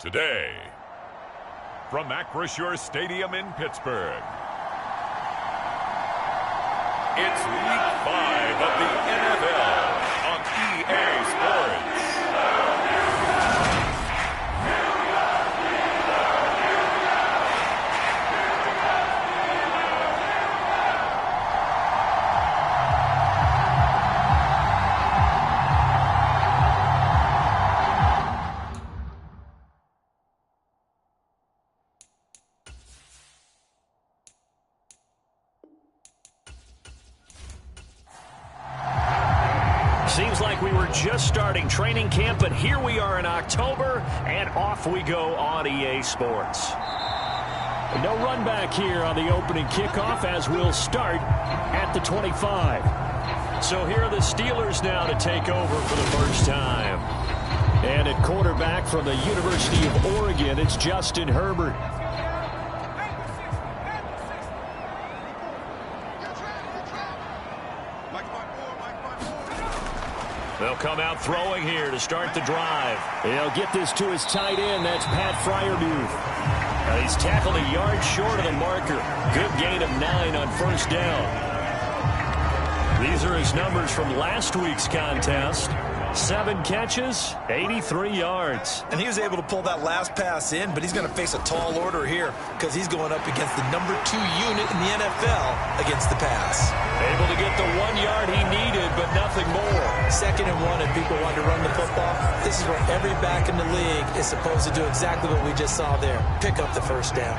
Today, from Acrisure Stadium in Pittsburgh, it's Week 5 of the NFL on EA Sports. Seems like we were just starting training camp, but here we are in October, and off we go on EA Sports. No run back here on the opening kickoff as we'll start at the 25. So here are the Steelers now to take over for the first time. And at quarterback from the University of Oregon, it's Justin Herbert. They'll come out throwing here to start the drive. He'll get this to his tight end. That's Pat Fryermuth. He's tackled a yard short of the marker. Good gain of 9 on first down. These are his numbers from last week's contest. 7 catches, 83 yards. And he was able to pull that last pass in, but he's going to face a tall order here because he's going up against the number 2 unit in the NFL against the pass. Able to get the 1 yard he needed, but nothing more. 2nd and 1, and people want to run the football. This is where every back in the league is supposed to do exactly what we just saw there. Pick up the first down.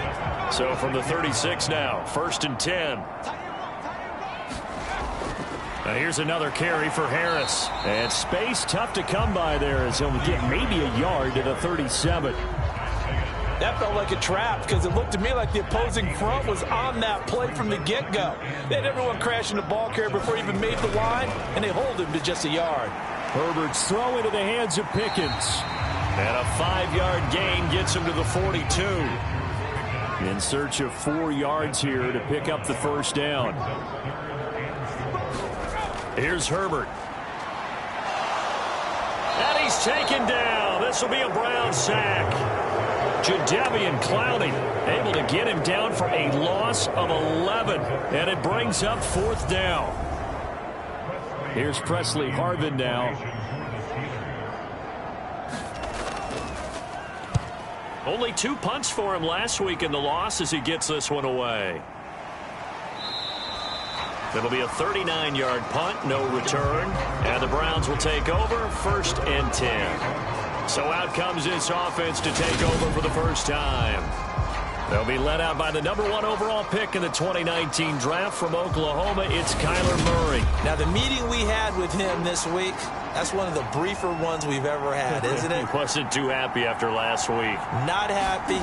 So from the 36 now, 1st and 10. Now here's another carry for Harris. And space tough to come by there as he'll get maybe a yard to the 37. That felt like a trap because it looked to me like the opposing front was on that play from the get-go. They had everyone crashing the ball carrier before he even made the line, and they hold him to just a yard. Herbert's throw into the hands of Pickens. And a 5-yard gain gets him to the 42. In search of 4 yards here to pick up the first down. Here's Herbert. And he's taken down. This will be a Brown sack. Jadeveon Clowney able to get him down for a loss of 11. And it brings up 4th down. Here's Presley Harvin now. Only 2 punts for him last week in the loss as he gets this one away. It'll be a 39-yard punt, no return. And the Browns will take over, 1st and 10. So out comes this offense to take over for the first time. They'll be led out by the number 1 overall pick in the 2019 draft from Oklahoma. It's Kyler Murray. Now, the meeting we had with him this week, that's one of the briefer ones we've ever had, isn't it? He wasn't too happy after last week. Not happy.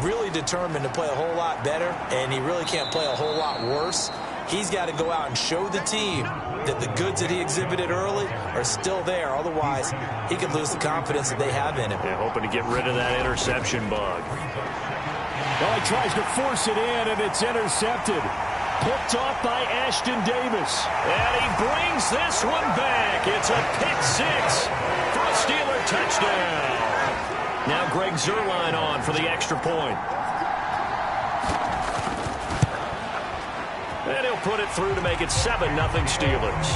Really determined to play a whole lot better, and he really can't play a whole lot worse. He's got to go out and show the team that the goods that he exhibited early are still there. Otherwise, he could lose the confidence that they have in him. They're hoping to get rid of that interception bug. Well, he tries to force it in, and it's intercepted. Picked off by Ashton Davis. And he brings this one back. It's a pick 6 for a Steeler touchdown. Now Greg Zuerlein on for the extra point. And he'll put it through to make it 7-0 Steelers.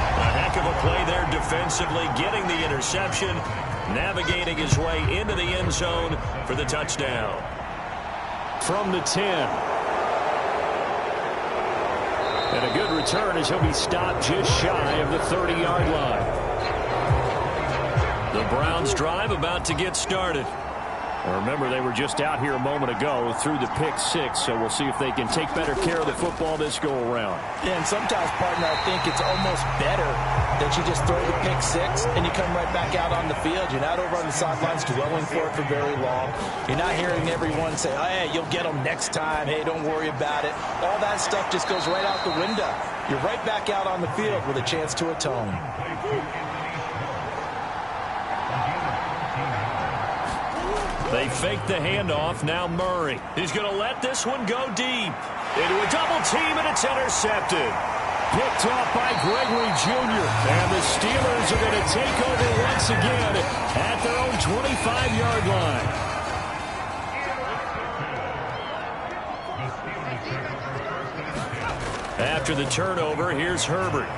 A heck of a play there defensively, getting the interception, navigating his way into the end zone for the touchdown. From the 10. And a good return as he'll be stopped just shy of the 30-yard line. The Browns drive about to get started. Remember, they were just out here a moment ago through the pick 6, so we'll see if they can take better care of the football this go-around. Yeah, and sometimes, partner, I think it's almost better that you just throw the pick 6 and you come right back out on the field. You're not over on the sidelines dwelling for it for very long. You're not hearing everyone say, oh, hey, you'll get them next time. Hey, don't worry about it. All that stuff just goes right out the window. You're right back out on the field with a chance to atone. They fake the handoff. Now Murray. He's going to let this one go deep. Into a double team, and it's intercepted. Picked off by Gregory Jr. And the Steelers are going to take over once again at their own 25-yard line. After the turnover, here's Herbert.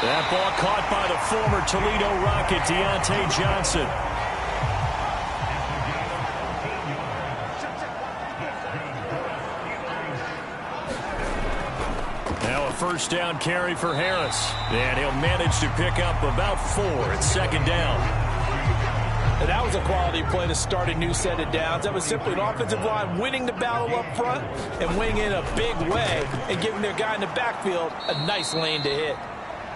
That ball caught by the former Toledo Rocket, Deontay Johnson. Now a first down carry for Harris. And he'll manage to pick up about 4 at second down. And that was a quality play to start a new set of downs. That was simply an offensive line winning the battle up front and winning in a big way and giving their guy in the backfield a nice lane to hit.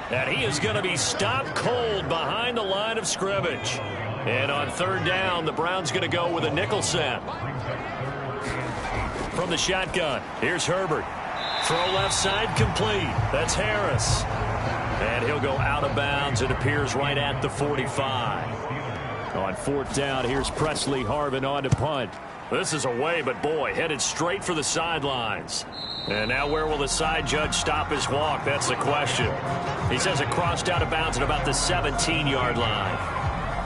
And he is going to be stopped cold behind the line of scrimmage. And on third down, the Browns going to go with a nickel set. From the shotgun, here's Herbert. Throw left side complete. That's Harris. And he'll go out of bounds. It appears right at the 45. On fourth down, here's Presley Harvin on to punt. This is away, but boy, headed straight for the sidelines. And now where will the side judge stop his walk? That's the question. He says it crossed out of bounds at about the 17-yard line.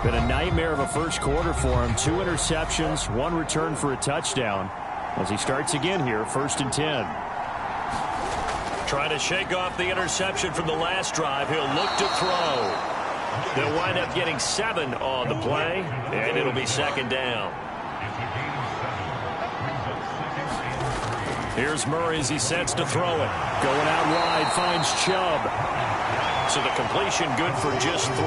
Been a nightmare of a first quarter for him. 2 interceptions, 1 return for a touchdown. As he starts again here, 1st and 10. Trying to shake off the interception from the last drive. He'll look to throw. They'll wind up getting 7 on the play, and it'll be second down. Here's Murray as he sets to throw it. Going out wide, finds Chubb. So the completion good for just 3.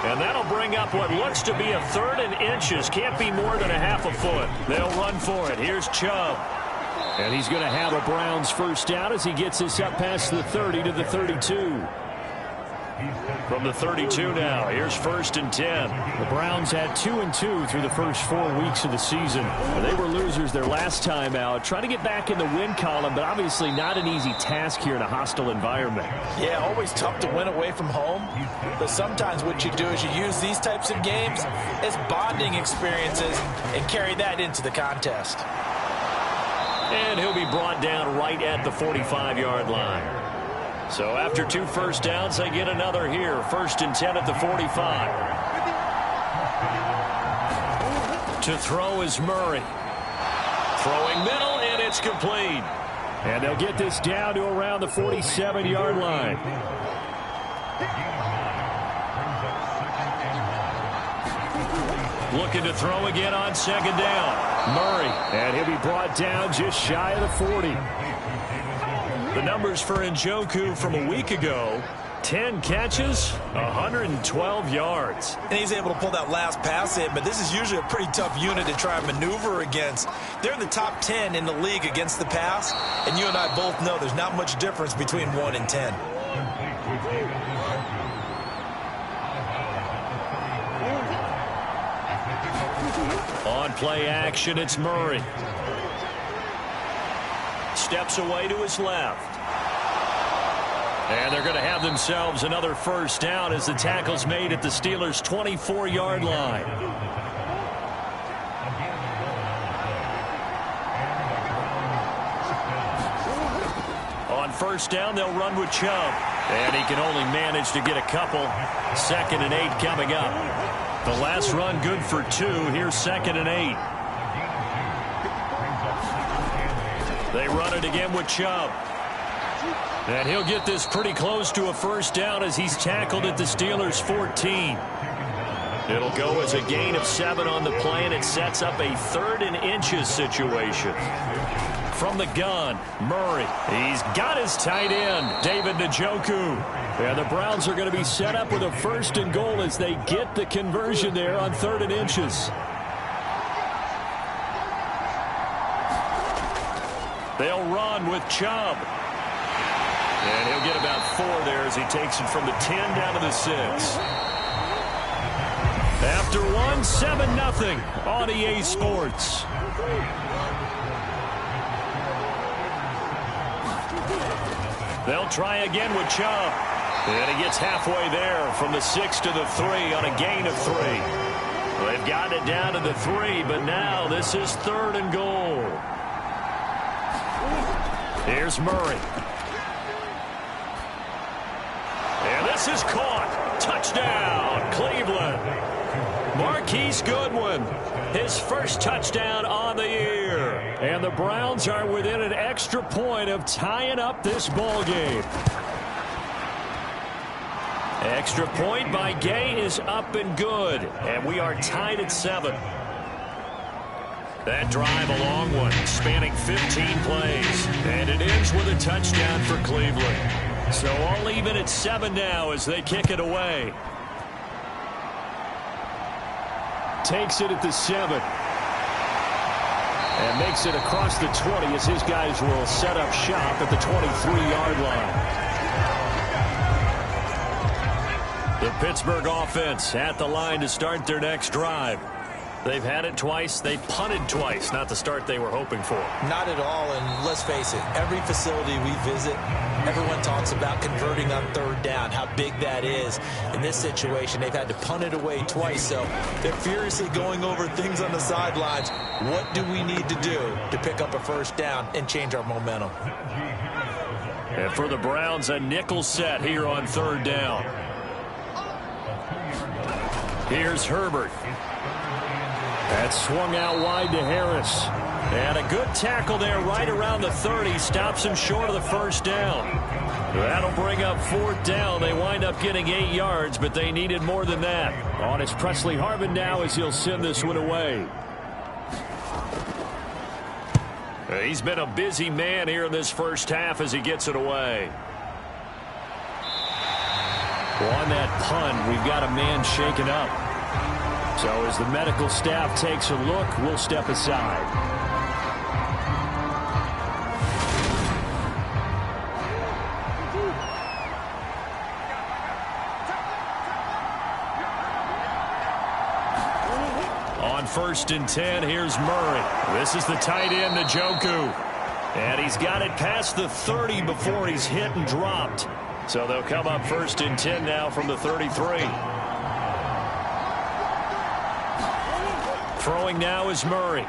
And that'll bring up what looks to be a 3rd and inches. Can't be more than a half a foot. They'll run for it. Here's Chubb. And he's going to have a Browns first down as he gets this up past the 30 to the 32. From the 32 now, here's 1st and 10. The Browns had 2-2 through the first 4 weeks of the season. They were losers their last time out. Trying to get back in the win column, but obviously not an easy task here in a hostile environment. Yeah, always tough to win away from home. But sometimes what you do is you use these types of games as bonding experiences and carry that into the contest. And he'll be brought down right at the 45-yard line. So after 2 first downs, they get another here. 1st and 10 at the 45. To throw is Murray. Throwing middle, and it's complete. And they'll get this down to around the 47-yard line. Looking to throw again on second down. Murray, and he'll be brought down just shy of the 40. The numbers for Njoku from a week ago, 10 catches, 112 yards. And he's able to pull that last pass in, but this is usually a pretty tough unit to try and maneuver against. They're in the top 10 in the league against the pass, and you and I both know there's not much difference between 1 and 10. On play action, it's Murray. Steps away to his left. And they're going to have themselves another first down as the tackle's made at the Steelers' 24-yard line. On first down, they'll run with Chubb. And he can only manage to get a couple. 2nd and 8 coming up. The last run good for 2. Here's 2nd and 8. They run it again with Chubb. And he'll get this pretty close to a first down as he's tackled at the Steelers' 14. It'll go as a gain of 7 on the play, and it sets up a 3rd and inches situation. From the gun, Murray. He's got his tight end, David Njoku. And the Browns are going to be set up with a 1st and goal as they get the conversion there on 3rd and inches. They'll run with Chubb. And he'll get about 4 there as he takes it from the 10 down to the 6. After 1, 7-0 on EA Sports. They'll try again with Chubb. And he gets halfway there from the 6 to the 3 on a gain of 3. They've got it down to the 3, but now this is 3rd and goal. Here's Murray. This is caught. Touchdown, Cleveland. Marquise Goodwin, his first touchdown on the year. And the Browns are within an extra point of tying up this ball game. Extra point by Gay is up and good. And we are tied at 7. That drive, a long one, spanning 15 plays. And it ends with a touchdown for Cleveland. So all even at 7 now as they kick it away. Takes it at the 7. And makes it across the 20 as his guys will set up shop at the 23-yard line. The Pittsburgh offense at the line to start their next drive. They've had it twice. They've punted twice. Not the start they were hoping for. Not at all, and let's face it, every facility we visit, everyone talks about converting on third down, how big that is. In this situation, they've had to punt it away twice, so they're furiously going over things on the sidelines. What do we need to do to pick up a first down and change our momentum? And for the Browns, a nickel set here on third down. Here's Herbert. That swung out wide to Harris. And a good tackle there right around the 30. Stops him short of the first down. That'll bring up fourth down. They wind up getting 8 yards, but they needed more than that. On is Presley Harvin now as he'll send this one away. He's been a busy man here in this first half as he gets it away. Well, on that punt, we've got a man shaken up. So as the medical staff takes a look, we'll step aside. On 1st and 10, here's Murray. This is the tight end, Njoku. And he's got it past the 30 before he's hit and dropped. So they'll come up 1st and 10 now from the 33. Throwing now is Murray.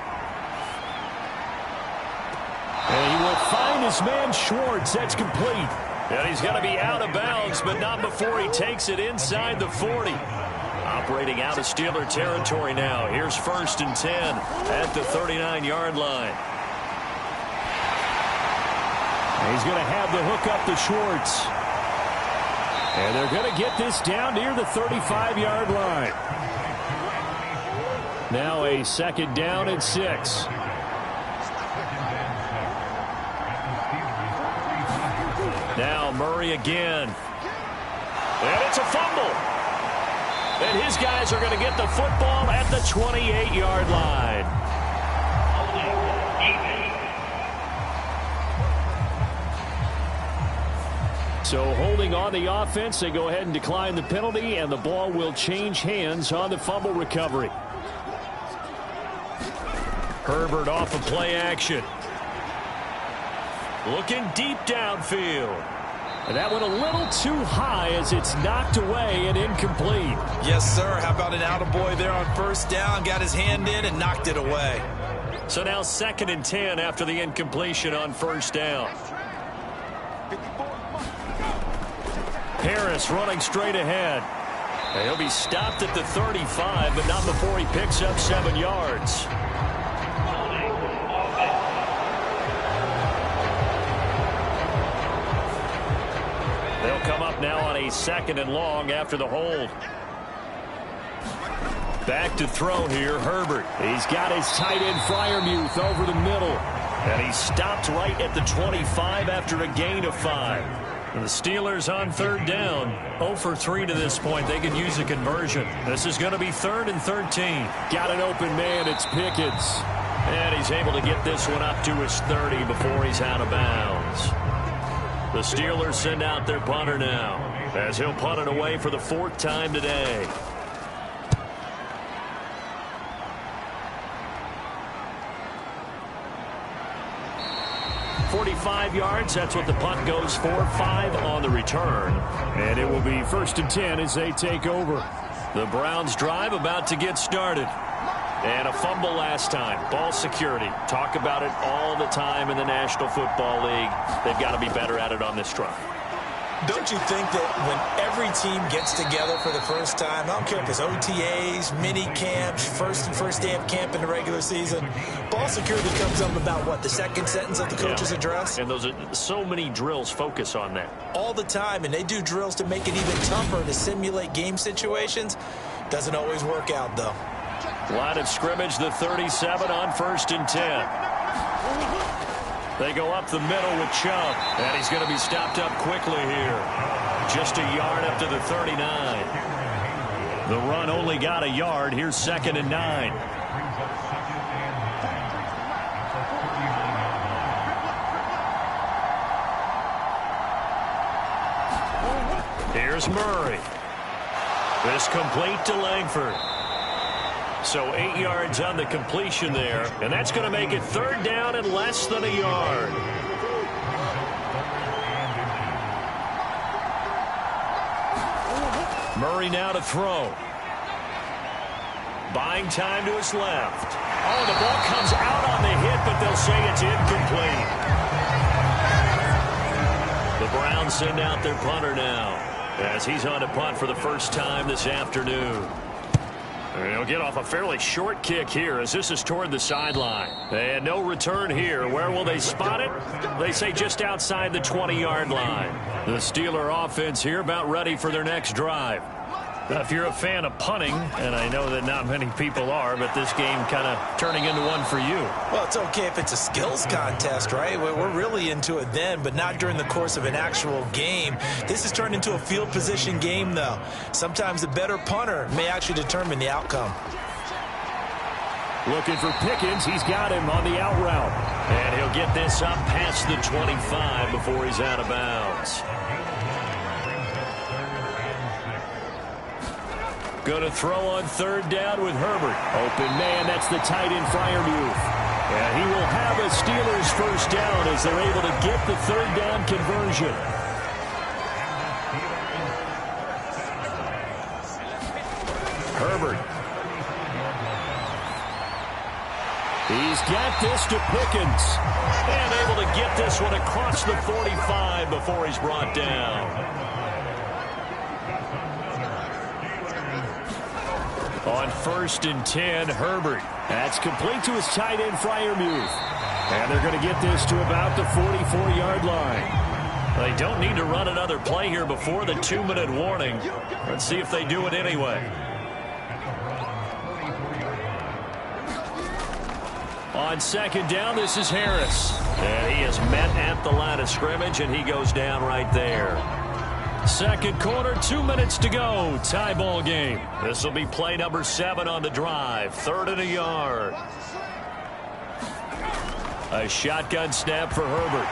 And he will find his man Schwartz. That's complete. And he's going to be out of bounds, but not before he takes it inside the 40. Operating out of Steeler territory now. Here's 1st and 10 at the 39-yard line. And he's going to have the hook up to Schwartz. And they're going to get this down near the 35-yard line. Now a 2nd down and 6. Now Murray again. And it's a fumble. And his guys are going to get the football at the 28-yard line. So holding on the offense, they go ahead and decline the penalty, and the ball will change hands on the fumble recovery. Herbert off of play action. Looking deep downfield. And that went a little too high as it's knocked away and incomplete. Yes, sir. How about an attaboy there on 1st down? Got his hand in and knocked it away. So now 2nd and 10 after the incompletion on 1st down. Harris running straight ahead. And he'll be stopped at the 35, but not before he picks up 7 yards. They'll come up now on a 2nd and long after the hold. Back to throw here, Herbert. He's got his tight end Freiermuth over the middle. And he's stopped right at the 25 after a gain of 5. And the Steelers on 3rd down. 0 for 3 to this point. They can use a conversion. This is going to be 3rd and 13. Got an open man. It's Pickens. And he's able to get this one up to his 30 before he's out of bounds. The Steelers send out their punter now, as he'll punt it away for the 4th time today. .45 yards, that's what the punt goes for. 5 on the return. And it will be 1st and 10 as they take over. The Browns drive about to get started. And a fumble last time. Ball security. Talk about it all the time in the National Football League. They've got to be better at it on this drive. Don't you think that when every team gets together for the first time, I don't care if it's OTAs, mini camps, first day of camp in the regular season, ball security comes up about, what, the second sentence of the coach's address? And those are so many drills focus on that. All the time, and they do drills to make it even tougher to simulate game situations. Doesn't always work out, though. Line of scrimmage, the 37 on 1st and 10. They go up the middle with Chubb, and he's going to be stopped up quickly here. Just a yard up to the 39. The run only got a yard. Here's 2nd and 9. Here's Murray. This complete to Langford. So 8 yards on the completion there, and that's going to make it 3rd down and less than a yard. Murray now to throw. Buying time to his left. Oh, the ball comes out on the hit, but they'll say it's incomplete. The Browns send out their punter now, as he's on to punt for the first time this afternoon. He'll get off a fairly short kick here as this is toward the sideline. And no return here. Where will they spot it? They say just outside the 20-yard line. The Steeler offense here about ready for their next drive. Now, if you're a fan of punting, and I know that not many people are, but this game kind of turning into one for you. Well, it's okay if it's a skills contest, right? We're really into it then, but not during the course of an actual game. This has turned into a field position game, though. Sometimes the better punter may actually determine the outcome. Looking for Pickens. He's got him on the out route. And he'll get this up past the 25 before he's out of bounds. Going to throw on 3rd down with Herbert. Open man, that's the tight end Freiermuth. And he will have a Steelers first down as they're able to get the 3rd down conversion. Herbert. He's got this to Pickens. And able to get this one across the 45 before he's brought down. On 1st and 10, Herbert. That's complete to his tight end, Freiermuth. And they're going to get this to about the 44-yard line. They don't need to run another play here before the 2-minute warning. Let's see if they do it anyway. On 2nd down, this is Harris. And he is met at the line of scrimmage, and he goes down right there. 2nd quarter, 2 minutes to go. Tie ball game. This will be play number 7 on the drive. 3rd and a yard. A shotgun snap for Herbert.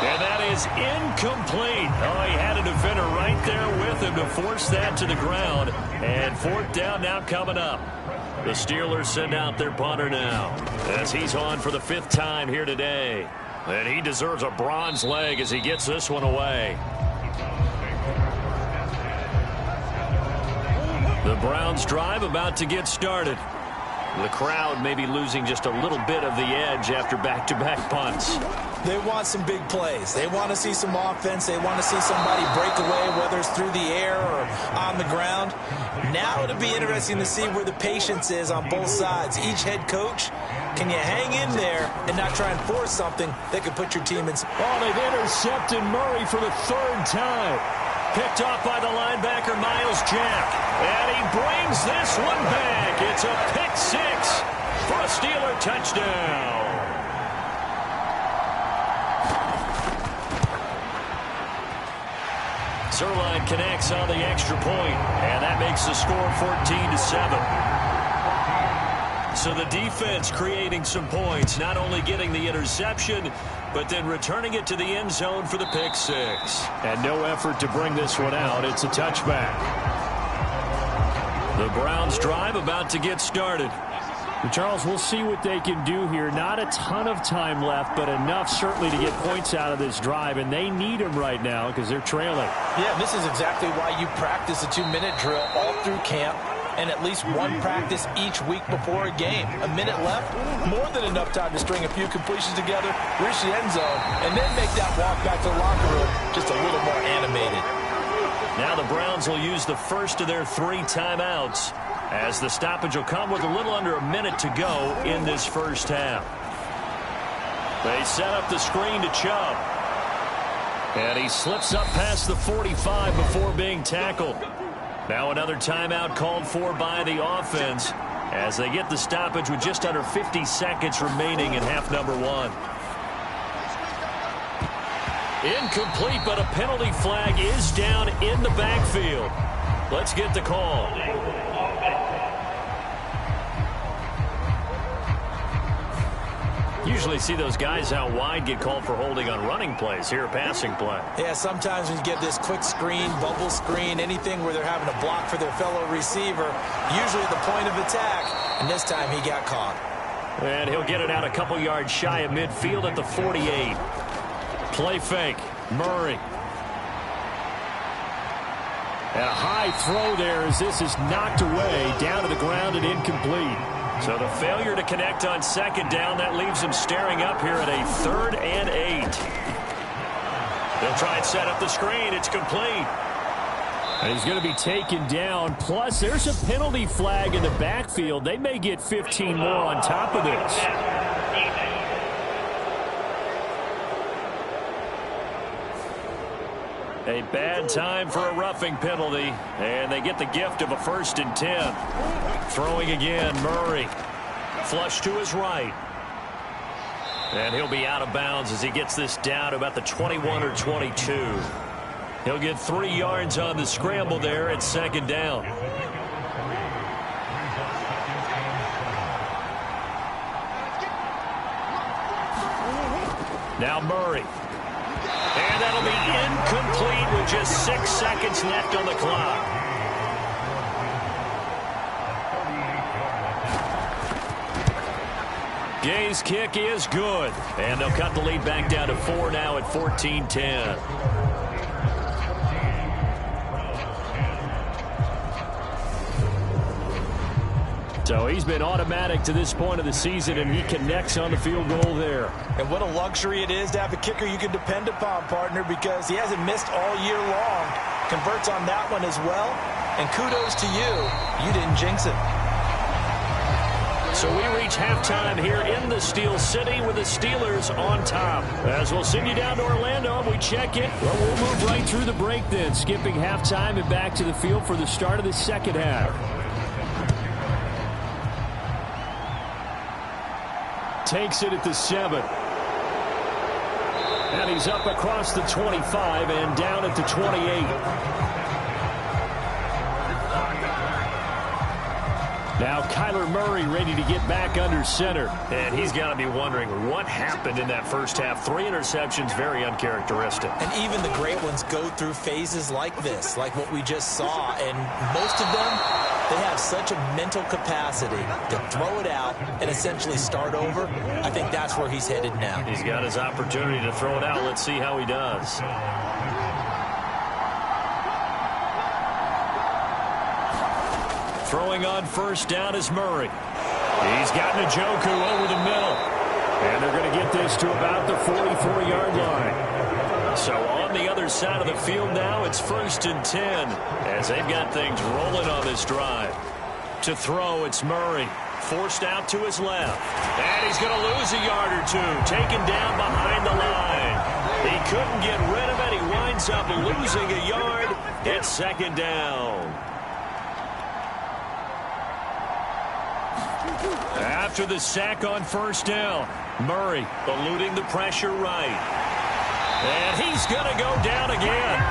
And that is incomplete. Oh, he had a defender right there with him to force that to the ground. And 4th down now coming up. The Steelers send out their punter now, as he's on for the 5th time here today. And he deserves a bronze leg as he gets this one away. The Browns drive about to get started. The crowd may be losing just a little bit of the edge after back-to-back punts. They want some big plays. They want to see some offense. They want to see somebody break away, whether it's through the air or on the ground. Now it'll be interesting to see where the patience is on both sides. Each head coach, can you hang in there and not try and force something that could put your team in? Oh, they've intercepted Murray for the 3rd time. Picked off by the linebacker, Miles Jack. And he brings this one back. It's a pick 6 for a Steeler touchdown. Zerline connects on the extra point, and that makes the score 14-7. So the defense creating some points, not only getting the interception, but then returning it to the end zone for the pick 6. And no effort to bring this one out. It's a touchback. The Browns drive about to get started. Charles, we'll see what they can do here. Not a ton of time left, but enough certainly to get points out of this drive, and they need them right now because they're trailing. Yeah, this is exactly why you practice a 2-minute drill all through camp and at least one practice each week before a game. A minute left, more than enough time to string a few completions together, reach the end zone, and then make that walk back to the locker room just a little more animated. Browns will use the first of their 3 timeouts, as the stoppage will come with a little under a minute to go in this first half. They set up the screen to Chubb. And he slips up past the 45 before being tackled. Now another timeout called for by the offense as they get the stoppage with just under 50 seconds remaining in half number 1. Incomplete, but a penalty flag is down in the backfield. Let's get the call. Usually see those guys out wide get called for holding on running plays. Here, a passing play. Yeah, sometimes when you get this quick screen, bubble screen, anything where they're having to block for their fellow receiver, usually at the point of attack, and this time he got caught. And he'll get it out a couple yards shy of midfield at the 48. Play fake. Murray. And a high throw there as this is knocked away, down to the ground and incomplete. So the failure to connect on second down, that leaves him staring up here at a 3rd and 8. They'll try and set up the screen. It's complete. And he's going to be taken down. Plus, there's a penalty flag in the backfield. They may get 15 more on top of this. A bad time for a roughing penalty, and they get the gift of a 1st and 10. Throwing again, Murray. Flush to his right. And he'll be out of bounds as he gets this down to about the 21 or 22. He'll get 3 yards on the scramble there at 2nd down. Now Murray. And that'll be incomplete with just 6 seconds left on the clock. Gay's kick is good. And they'll cut the lead back down to 4 now at 14-10. So he's been automatic to this point of the season, and he connects on the field goal there. And what a luxury it is to have a kicker you can depend upon, partner, because he hasn't missed all year long. Converts on that one as well. And kudos to you. You didn't jinx it. So we reach halftime here in the Steel City with the Steelers on top. As we'll send you down to Orlando and we check it. Well, we'll move right through the break then, skipping halftime and back to the field for the start of the second half. Takes it at the 7. And he's up across the 25 and down at the 28. Now Kyler Murray ready to get back under center. And he's got to be wondering what happened in that first half. 3 interceptions, very uncharacteristic. And even the great ones go through phases like this, like what we just saw. And most of them, they have such a mental capacity to throw it out and essentially start over. I think that's where he's headed now. He's got his opportunity to throw it out. Let's see how he does. Throwing on first down is Murray. He's got Njoku over the middle. And they're going to get this to about the 44-yard line. So on the other side of the field now, it's 1st and 10 as they've got things rolling on this drive. To throw, it's Murray. Forced out to his left. And he's going to lose a yard or 2. Taken down behind the line. He couldn't get rid of it. He winds up losing a yard. It's 2nd down. After the sack on first down, Murray eluding the pressure right. And he's going to go down again.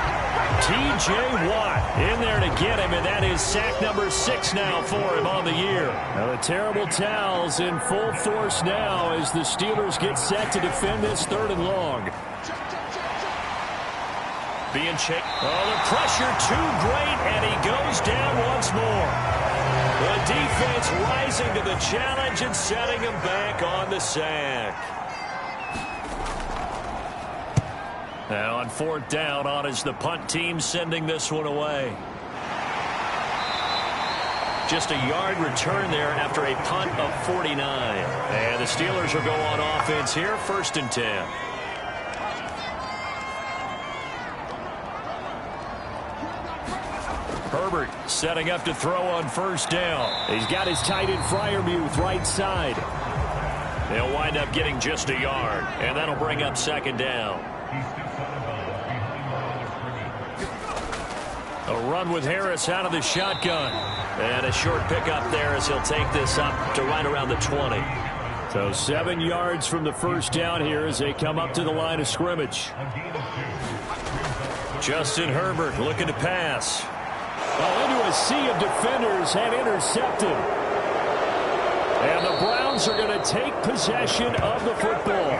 T.J. Watt in there to get him, and that is sack number 6 now for him on the year. Now the terrible towels in full force now as the Steelers get set to defend this 3rd and long. Being checked. Oh, the pressure too great, and he goes down once more. The defense rising to the challenge and setting him back on the sack. Now on 4th down, on is the punt team sending this one away. Just a yard return there after a punt of 49. And the Steelers will go on offense here, 1st and 10. Herbert setting up to throw on first down. He's got his tight end Freiermuth right side. They'll wind up getting just a yard, and that'll bring up second down. A run with Harris out of the shotgun. And a short pickup there as he'll take this up to right around the 20. So 7 yards from the first down here as they come up to the line of scrimmage. Justin Herbert looking to pass. Into a sea of defenders and intercepted. And the Browns are going to take possession of the football.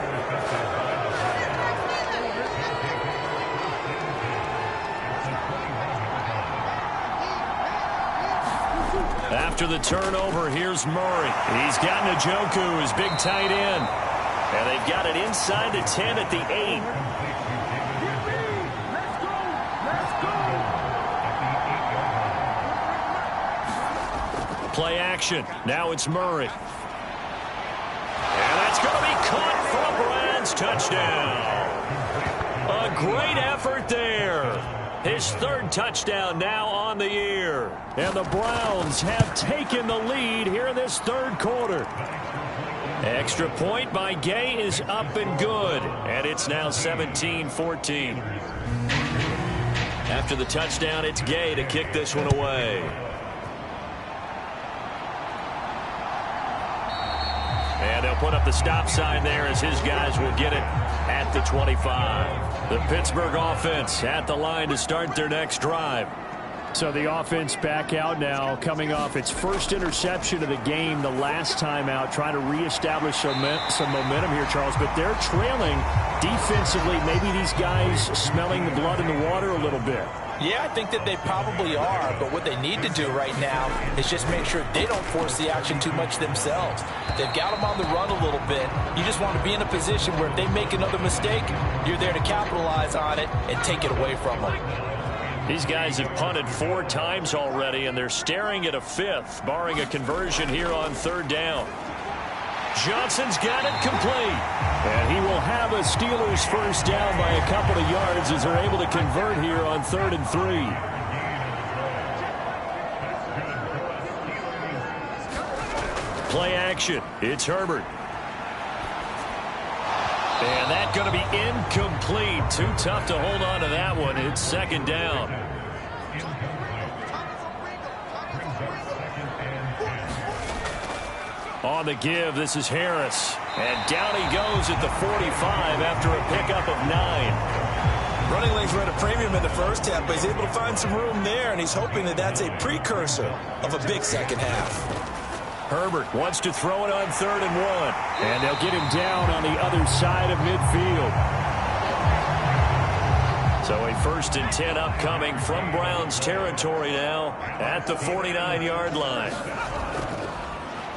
After the turnover, here's Murray. He's got Njoku, his big tight end. And they've got it inside the 10 at the 8. Play action. Now it's Murray. And that's going to be caught for a Browns touchdown. A great effort there. His third touchdown now on the year. And the Browns have taken the lead here in this third quarter. Extra point by Gay is up and good. And it's now 17-14. After the touchdown, it's Gay to kick this one away. And they'll put up the stop sign there as his guys will get it at the 25. The Pittsburgh offense at the line to start their next drive. So the offense back out now, coming off its first interception of the game the last time out, trying to reestablish some momentum here, Charles. But they're trailing defensively. Maybe these guys smelling the blood in the water a little bit. Yeah, I think that they probably are, but what they need to do right now is just make sure they don't force the action too much themselves. They've got them on the run a little bit. You just want to be in a position where if they make another mistake, you're there to capitalize on it and take it away from them. These guys have punted 4 times already, and they're staring at a 5th, barring a conversion here on third down. Johnson's got it complete. And he will have a Steelers first down by a couple of yards as they're able to convert here on 3rd and 3. Play action. It's Herbert. And that's going to be incomplete. Too tough to hold on to that one. It's second down. On the give, this is Harris. And down he goes at the 45 after a pickup of 9. Running lanes were at a premium in the first half, but he's able to find some room there, and he's hoping that that's a precursor of a big second half. Herbert wants to throw it on 3rd and 1. And they'll get him down on the other side of midfield. So a 1st and 10 upcoming from Browns territory now at the 49-yard line.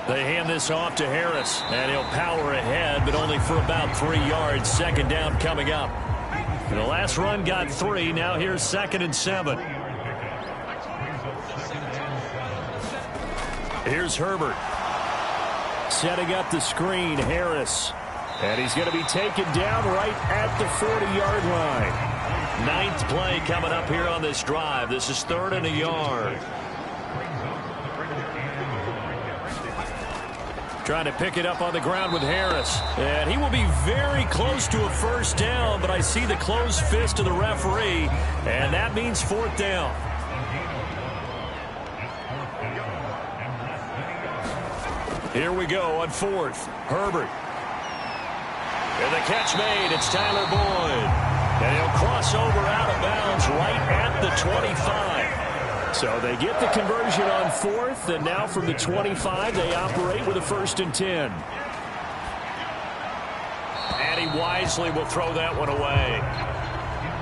They hand this off to Harris, and he'll power ahead, but only for about 3 yards. Second down coming up. The last run got 3. Now here's 2nd and 7. Here's Herbert. Setting up the screen, Harris. And he's going to be taken down right at the 40-yard line. 9th play coming up here on this drive. This is 3rd and a yard. Trying to pick it up on the ground with Harris. And he will be very close to a first down, but I see the closed fist of the referee, and that means 4th down. Here we go on 4th. Herbert. And the catch made. It's Tyler Boyd. And he'll cross over out of bounds right at the 25. So they get the conversion on 4th, and now from the 25, they operate with a 1st and 10. And he wisely will throw that one away.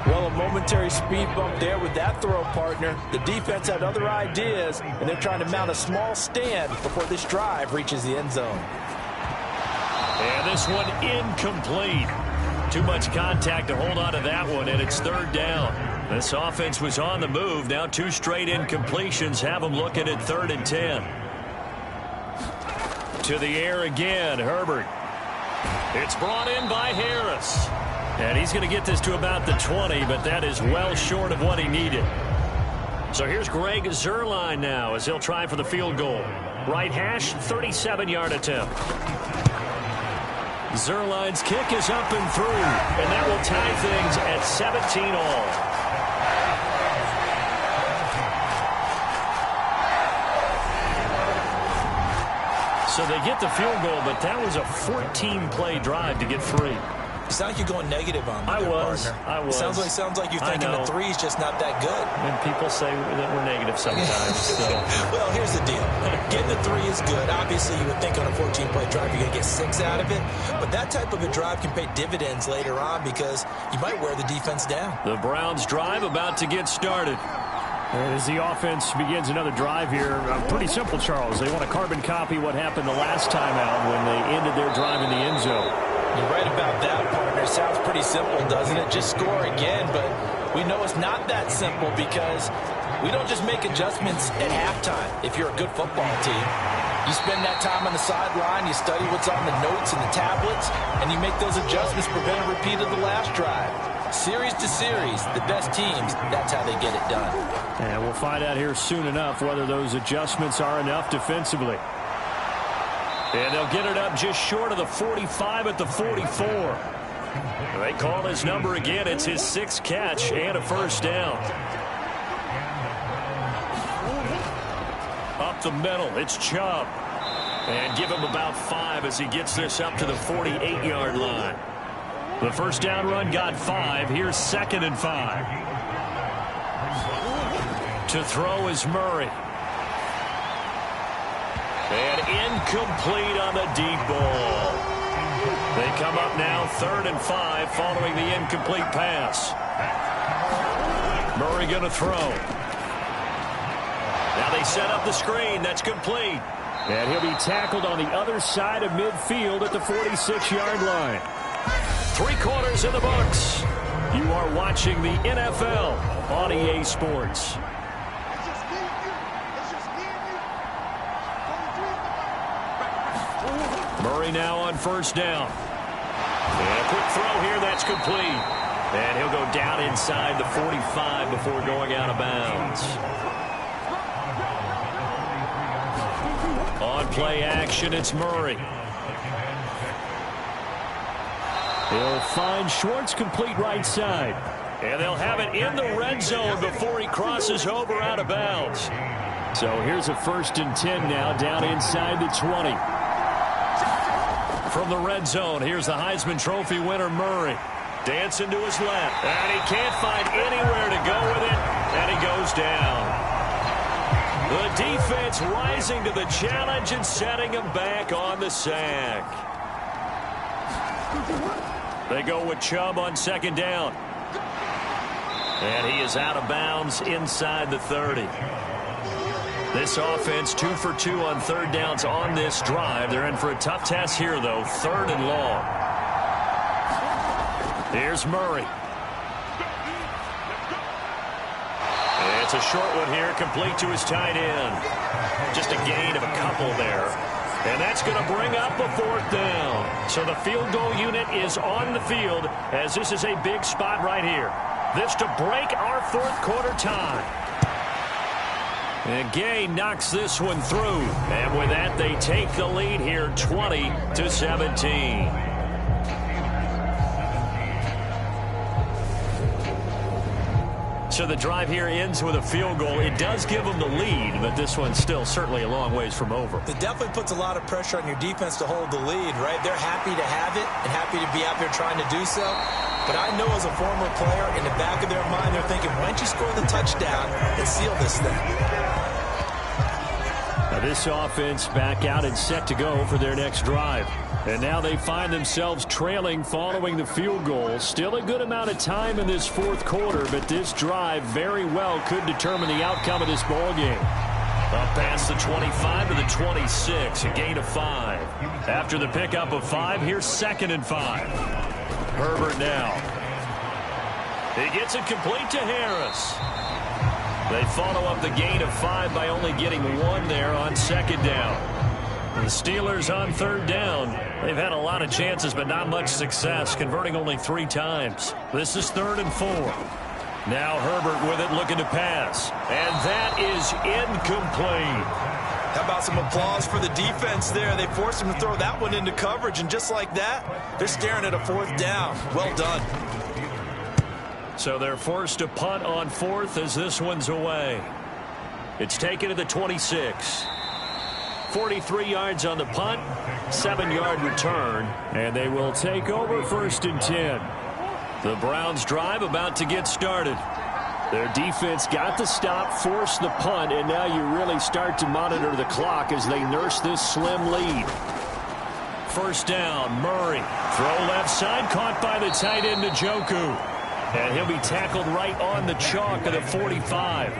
Well, a momentary speed bump there with that throw, partner. The defense had other ideas, and they're trying to mount a small stand before this drive reaches the end zone. And this one incomplete. Too much contact to hold on to that one, and it's 3rd down. This offense was on the move. Now 2 straight incompletions have them looking at 3rd and 10. To the air again, Herbert. It's brought in by Harris. And he's going to get this to about the 20, but that is well short of what he needed. So here's Greg Zuerlein now as he'll try for the field goal. Right hash, 37-yard attempt. Zuerlein's kick is up and through, and that will tie things at 17 all. So they get the field goal, but that was a 14-play drive to get free. You sound like you're going negative on me. I was. Sounds like you're thinking the three's just not that good. And people say that we're negative sometimes. So. Well, here's the deal. Getting the three is good. Obviously, you would think on a 14-play drive you're going to get 6 out of it. But that type of a drive can pay dividends later on because you might wear the defense down. The Browns drive about to get started. As the offense begins another drive here, pretty simple, Charles. They want to carbon copy what happened the last time out when they ended their drive in the end zone. You're right about that, partner. Sounds pretty simple, doesn't it? Just score again, but we know it's not that simple because we don't just make adjustments at halftime if you're a good football team. You spend that time on the sideline, you study what's on the notes and the tablets, and you make those adjustments, prevent a repeat of the last drive. Series to series, the best teams, that's how they get it done. And we'll find out here soon enough whether those adjustments are enough defensively. And they'll get it up just short of the 45 at the 44. They call his number again. It's his 6th catch and a first down. Up the middle, it's Chubb. And give him about 5 as he gets this up to the 48-yard line. The first down run got 5. Here's 2nd and 5. To throw is Murray. And incomplete on the deep ball. They come up now 3rd and 5 following the incomplete pass. Murray going to throw. Now they set up the screen. That's complete. And he'll be tackled on the other side of midfield at the 46-yard line. 3 quarters in the books. You are watching the NFL on EA Sports. Murray now on first down. And a quick throw here, that's complete. And he'll go down inside the 45 before going out of bounds. On play action, it's Murray. He'll find Schwartz complete right side. And they'll have it in the red zone before he crosses over out of bounds. So here's a 1st and 10 now down inside the 20. From the red zone, here's the Heisman Trophy winner, Murray. Dancing to his left. And he can't find anywhere to go with it. And he goes down. The defense rising to the challenge and setting him back on the sack. They go with Chubb on 2nd down. And he is out of bounds inside the 30. This offense 2 for 2 on 3rd downs on this drive. They're in for a tough test here, though. 3rd and long. Here's Murray. And it's a short one here, complete to his tight end. Just a gain of a couple there. And that's going to bring up a 4th down. So the field goal unit is on the field as this is a big spot right here. This to break our 4th quarter tie. And Gay knocks this one through. And with that, they take the lead here 20-17. So the drive here ends with a field goal. It does give them the lead, but this one's still certainly a long ways from over. It definitely puts a lot of pressure on your defense to hold the lead, right? They're happy to have it and happy to be out there trying to do so. But I know as a former player, in the back of their mind, they're thinking, why don't you score the touchdown and seal this thing? Now this offense back out and set to go for their next drive. And now they find themselves trailing following the field goal. Still a good amount of time in this 4th quarter, but this drive very well could determine the outcome of this ball game. Up past the 25 to the 26, a gain of 5. After the pickup of 5, here's 2nd and 5. Herbert now. He gets it complete to Harris. They follow up the gain of 5 by only getting 1 there on 2nd down. The Steelers on 3rd down. They've had a lot of chances, but not much success, converting only 3 times. This is 3rd and 4. Now Herbert with it, looking to pass. And that is incomplete. How about some applause for the defense there? They forced him to throw that one into coverage, and just like that, they're staring at a 4th down. Well done. So they're forced to punt on 4th as this one's away. It's taken to the 26. 43 yards on the punt, 7-yard return, and they will take over 1st and 10. The Browns drive about to get started. Their defense got the stop, forced the punt, and now you really start to monitor the clock as they nurse this slim lead. 1st down, Murray. Throw left side, caught by the tight end, Njoku. And he'll be tackled right on the chalk of the 45.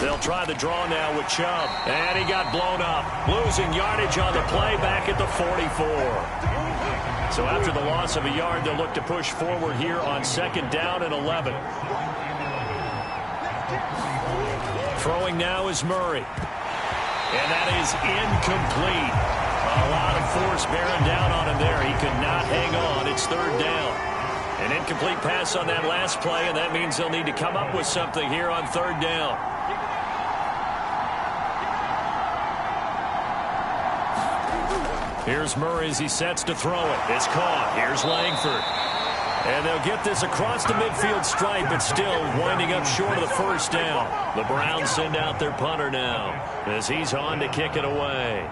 They'll try the draw now with Chubb. And he got blown up. Losing yardage on the play back at the 44. So after the loss of a yard, they'll look to push forward here on 2nd down and 11. Throwing now is Murray. And that is incomplete. A lot of force bearing down on him there. He could not hang on. It's 3rd down. An incomplete pass on that last play, and that means they'll need to come up with something here on 3rd down. Here's Murray as he sets to throw it. It's caught. Here's Langford. And they'll get this across the midfield stripe, but still winding up short of the 1st down. The Browns send out their punter now as he's on to kick it away.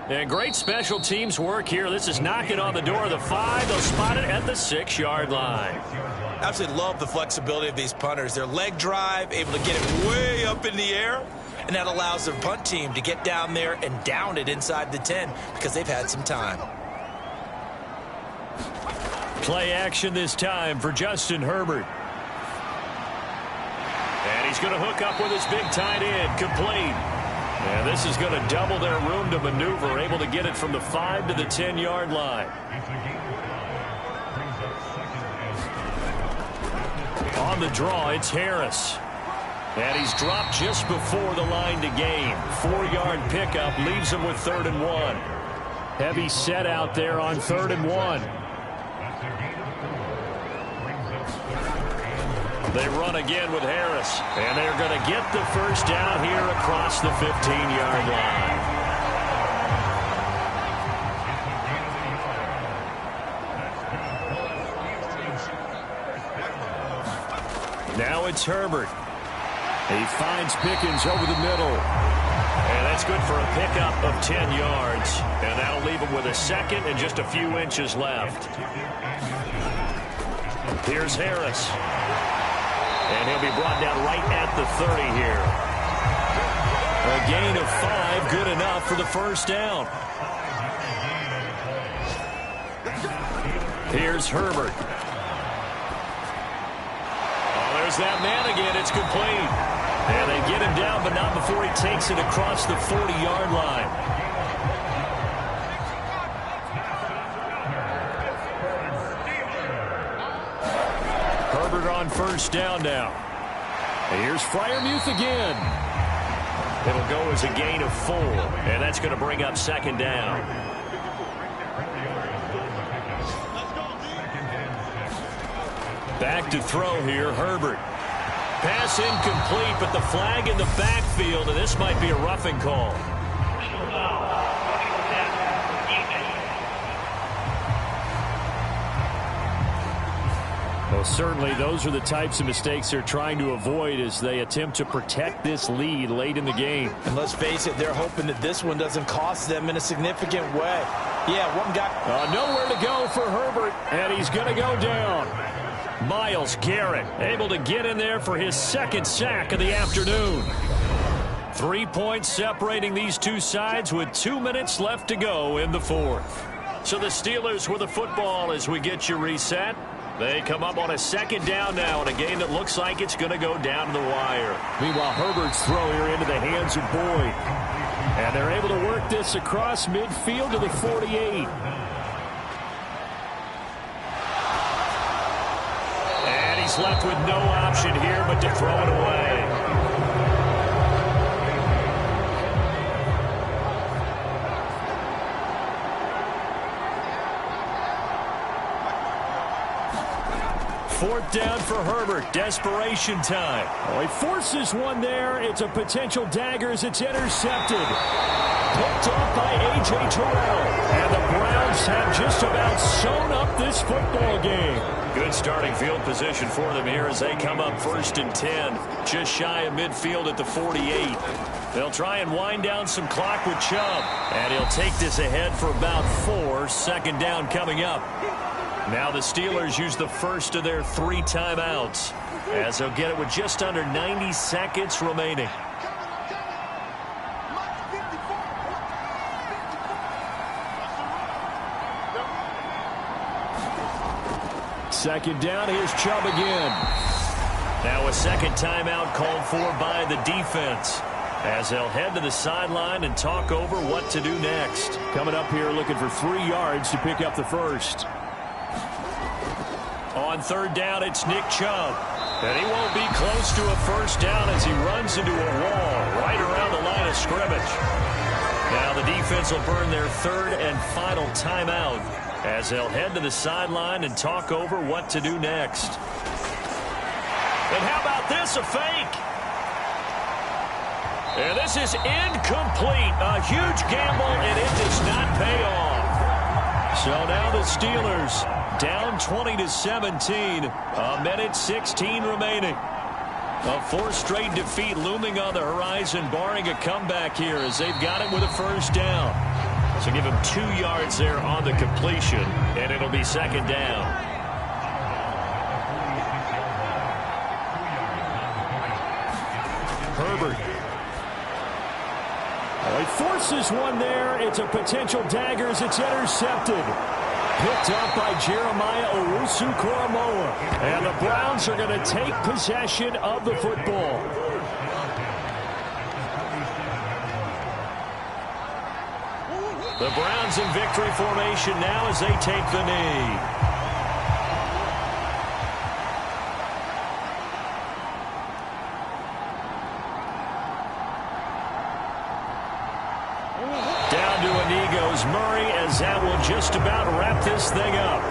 And great special teams work here. This is knocking on the door of the 5. They'll spot it at the 6-yard line. Absolutely love the flexibility of these punters. Their leg drive, able to get it way up in the air, and that allows their punt team to get down there and down it inside the 10 because they've had some time. Play action this time for Justin Herbert. And he's going to hook up with his big tight end, complete. And this is going to double their room to maneuver, able to get it from the 5 to the 10-yard line. On the draw, it's Harris. And he's dropped just before the line to gain. 4-yard pickup leaves him with 3rd and 1. Heavy set out there on 3rd and 1. They run again with Harris. And they're going to get the 1st down here across the 15-yard line. Now it's Herbert. He finds Pickens over the middle. And that's good for a pickup of 10 yards. And that'll leave him with a 2nd and just a few inches left. Here's Harris. And he'll be brought down right at the 30 here. A gain of 5, good enough for the 1st down. Here's Herbert. There's that man again. It's complete. And they get him down, but not before he takes it across the 40-yard line. Herbert on 1st down now. And here's Freiermuth again. It'll go as a gain of 4, and that's going to bring up 2nd down. Back to throw here, Herbert. Pass incomplete, but the flag in the backfield, and this might be a roughing call. Well, certainly those are the types of mistakes they're trying to avoid as they attempt to protect this lead late in the game. And let's face it, they're hoping that this one doesn't cost them in a significant way. Yeah, one guy. Nowhere to go for Herbert, and he's going to go down. Myles Garrett able to get in there for his 2nd sack of the afternoon. 3 points separating these two sides with 2 minutes left to go in the 4th. So the Steelers with the football as we get you reset. They come up on a 2nd down now in a game that looks like it's going to go down to the wire. Meanwhile, Herbert's throw here into the hands of Boyd. And they're able to work this across midfield to the 48. He's left with no option here but to throw it away. 4th down for Herbert. Desperation time. Oh, he forces one there. It's a potential dagger as it's intercepted. Picked off by A.J. Terrell. And the Browns have just about sewn up this football game. Good starting field position for them here as they come up 1st and 10. Just shy of midfield at the 48. They'll try and wind down some clock with Chubb. And he'll take this ahead for about 4. 2nd down coming up. Now the Steelers use the first of their 3 timeouts as they'll get it with just under 90 seconds remaining. Second down, here's Chubb again. Now a 2nd timeout called for by the defense as they'll head to the sideline and talk over what to do next. Coming up here looking for 3 yards to pick up the first. On 3rd down, it's Nick Chubb. And he won't be close to a 1st down as he runs into a wall right around the line of scrimmage. Now the defense will burn their 3rd and final timeout as they'll head to the sideline and talk over what to do next. And how about this, a fake? And this is incomplete. A huge gamble, and it does not pay off. So now the Steelers down 20-17. A minute 16 remaining. A 4th straight defeat looming on the horizon, barring a comeback here as they've got it with a 1st down. So give him 2 yards there on the completion, and it'll be 2nd down. Herbert. Oh, he forces one there. It's a potential dagger as it's intercepted. Picked up by Jeremiah Owusu-Koramoah. And the Browns are going to take possession of the football. The Browns in victory formation now as they take the knee. Down to a knee goes Murray as that will just about wrap this thing up.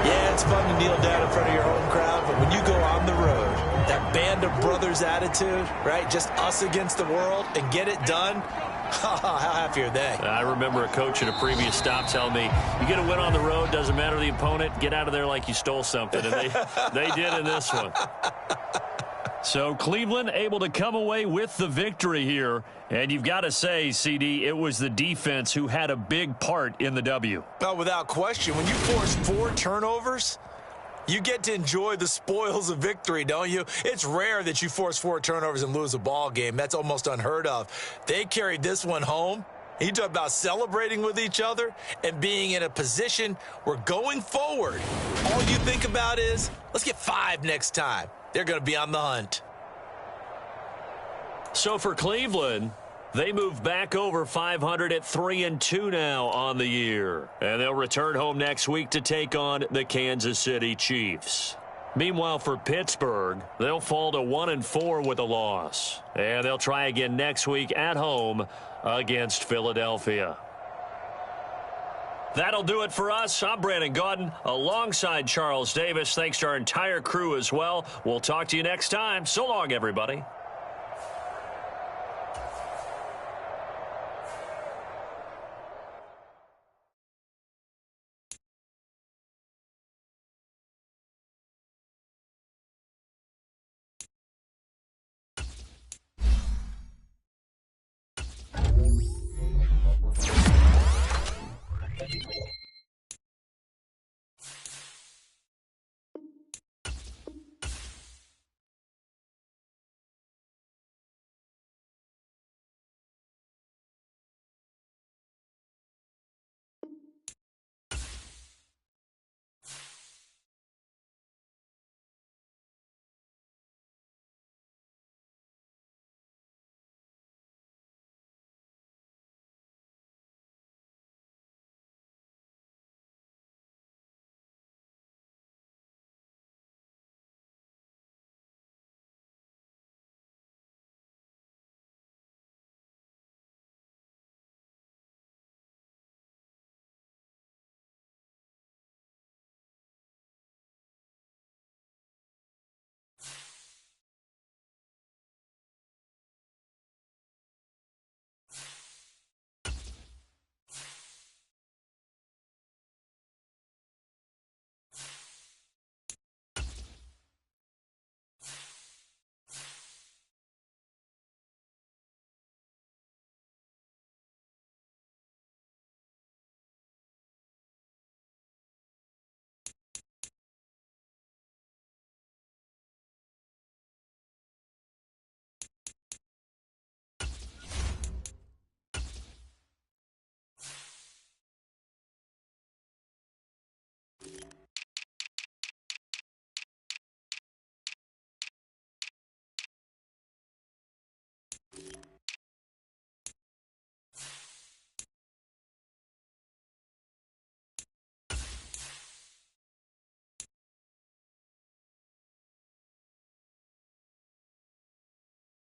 Yeah, it's fun to kneel down in front of your home crowd, but when you go on the road, that band of brothers attitude, right? Just us against the world and get it done. How happy are they? I remember a coach at a previous stop telling me, you get a win on the road, doesn't matter the opponent, get out of there like you stole something. And they did in this one. So Cleveland able to come away with the victory here. And you've got to say, CD, it was the defense who had a big part in the W. Well, without question, when you force 4 turnovers, you get to enjoy the spoils of victory, don't you? It's rare that you force 4 turnovers and lose a ball game. That's almost unheard of. They carried this one home. You talk about celebrating with each other and being in a position where going forward, all you think about is, let's get 5 next time. They're going to be on the hunt. So for Cleveland, they move back over 500 at 3-2 now on the year. And they'll return home next week to take on the Kansas City Chiefs. Meanwhile, for Pittsburgh, they'll fall to 1-4 with a loss. And they'll try again next week at home against Philadelphia. That'll do it for us. I'm Brandon Gaudin alongside Charles Davis. Thanks to our entire crew as well. We'll talk to you next time. So long, everybody.